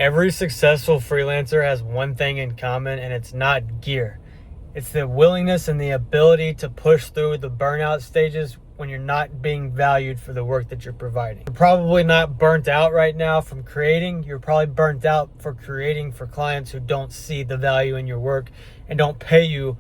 Every successful freelancer has one thing in common, and it's not gear. It's the willingness and the ability to push through the burnout stages when you're not being valued for the work that you're providing. You're probably not burnt out right now from creating. You're probably burnt out for creating for clients who don't see the value in your work and don't pay you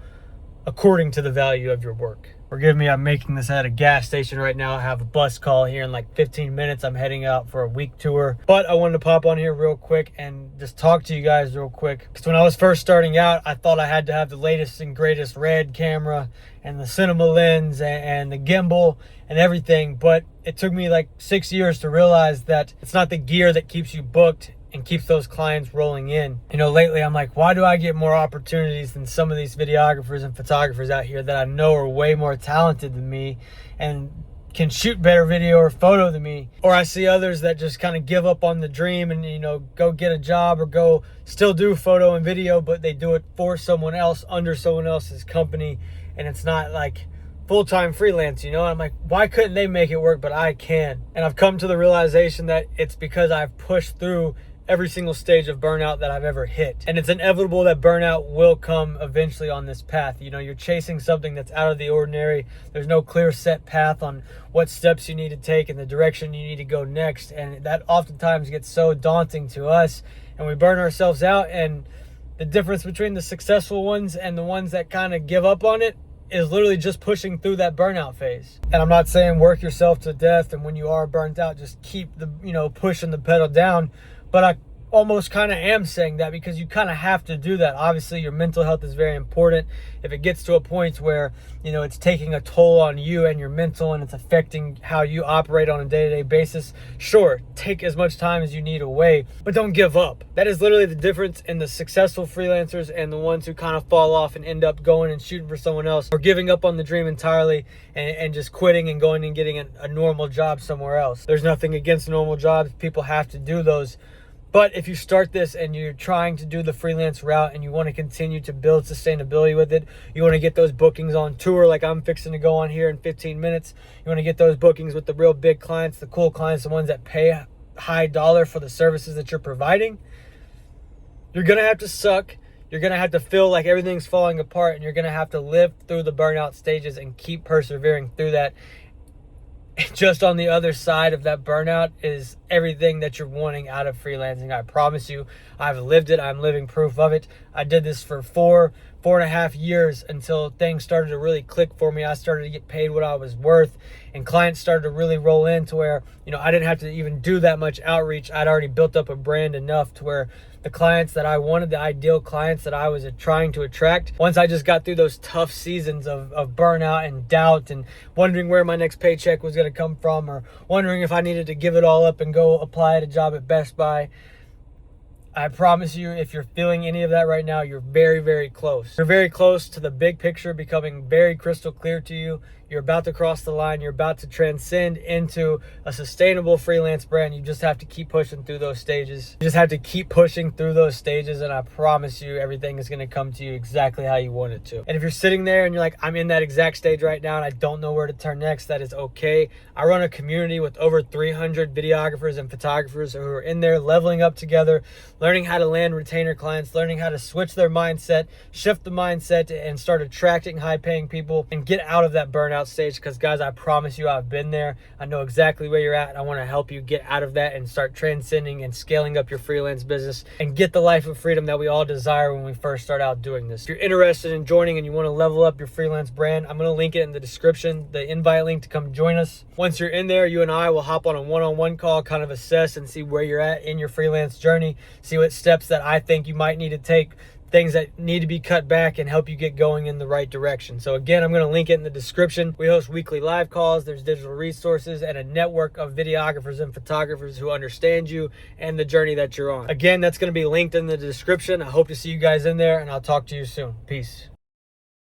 according to the value of your work. Forgive me, I'm making this at a gas station right now. I have a bus call here in like 15 minutes. I'm heading out for a week tour. But I wanted to pop on here real quick and just talk to you guys real quick. Because when I was first starting out, I thought I had to have the latest and greatest red camera and the cinema lens and the gimbal and everything. But it took me like 6 years to realize that it's not the gear that keeps you booked and keeps those clients rolling in. You know, lately I'm like, why do I get more opportunities than some of these videographers and photographers out here that I know are way more talented than me and can shoot better video or photo than me? Or I see others that just kind of give up on the dream and, you know, go get a job or go still do photo and video, but they do it for someone else under someone else's company, and it's not like full-time freelance, you know? I'm like, why couldn't they make it work, but I can? And I've come to the realization that it's because I've pushed through every single stage of burnout that I've ever hit. And it's inevitable that burnout will come eventually on this path. You know, you're chasing something that's out of the ordinary. There's no clear set path on what steps you need to take and the direction you need to go next. And that oftentimes gets so daunting to us, and we burn ourselves out. And the difference between the successful ones and the ones that kind of give up on it is literally just pushing through that burnout phase. And I'm not saying work yourself to death, and when you are burnt out, just keep the, you know, pushing the pedal down. But I almost kind of am saying that because you kind of have to do that. Obviously, your mental health is very important. If it gets to a point where, you know, it's taking a toll on you and your mental and it's affecting how you operate on a day-to-day basis, sure, take as much time as you need away, but don't give up. That is literally the difference in the successful freelancers and the ones who kind of fall off and end up going and shooting for someone else or giving up on the dream entirely and just quitting and going and getting a normal job somewhere else. There's nothing against normal jobs. People have to do those. But if you start this and you're trying to do the freelance route and you want to continue to build sustainability with it, you want to get those bookings on tour like I'm fixing to go on here in 15 minutes. You want to get those bookings with the real big clients, the cool clients, the ones that pay high dollar for the services that you're providing. You're going to have to suck. You're going to have to feel like everything's falling apart, and you're going to have to live through the burnout stages and keep persevering through that. Just on the other side of that burnout is everything that you're wanting out of freelancing. I promise you, I've lived it. I'm living proof of it. I did this for four and a half years until things started to really click for me. I started to get paid what I was worth, and clients started to really roll in to where, you know, I didn't have to even do that much outreach. I'd already built up a brand enough to where the clients that I wanted, the ideal clients that I was trying to attract, once I just got through those tough seasons of burnout and doubt and wondering where my next paycheck was going to come from, or wondering if I needed to give it all up and go apply at a job at Best Buy, I promise you, if you're feeling any of that right now, you're very, very close. You're very close to the big picture becoming very crystal clear to you. You're about to cross the line. You're about to transcend into a sustainable freelance brand. You just have to keep pushing through those stages. You just have to keep pushing through those stages, and I promise you, everything is going to come to you exactly how you want it to. And if you're sitting there and you're like, I'm in that exact stage right now and I don't know where to turn next, that is okay. I run a community with over 300 videographers and photographers who are in there leveling up together, learning how to land retainer clients, learning how to switch their mindset, shift the mindset, and start attracting high-paying people and get out of that burnout stage. Because guys, I promise you, I've been there. I know exactly where you're at. I want to help you get out of that and start transcending and scaling up your freelance business and get the life of freedom that we all desire when we first start out doing this. If you're interested in joining and you want to level up your freelance brand, I'm going to link it in the description, the invite link to come join us. Once you're in there, you and I will hop on a one-on-one call, kind of assess and see where you're at in your freelance journey, see what steps that I think you might need to take, things that need to be cut back, and help you get going in the right direction. So again, I'm going to link it in the description. We host weekly live calls. There's digital resources and a network of videographers and photographers who understand you and the journey that you're on. Again, that's going to be linked in the description. I hope to see you guys in there, and I'll talk to you soon. Peace.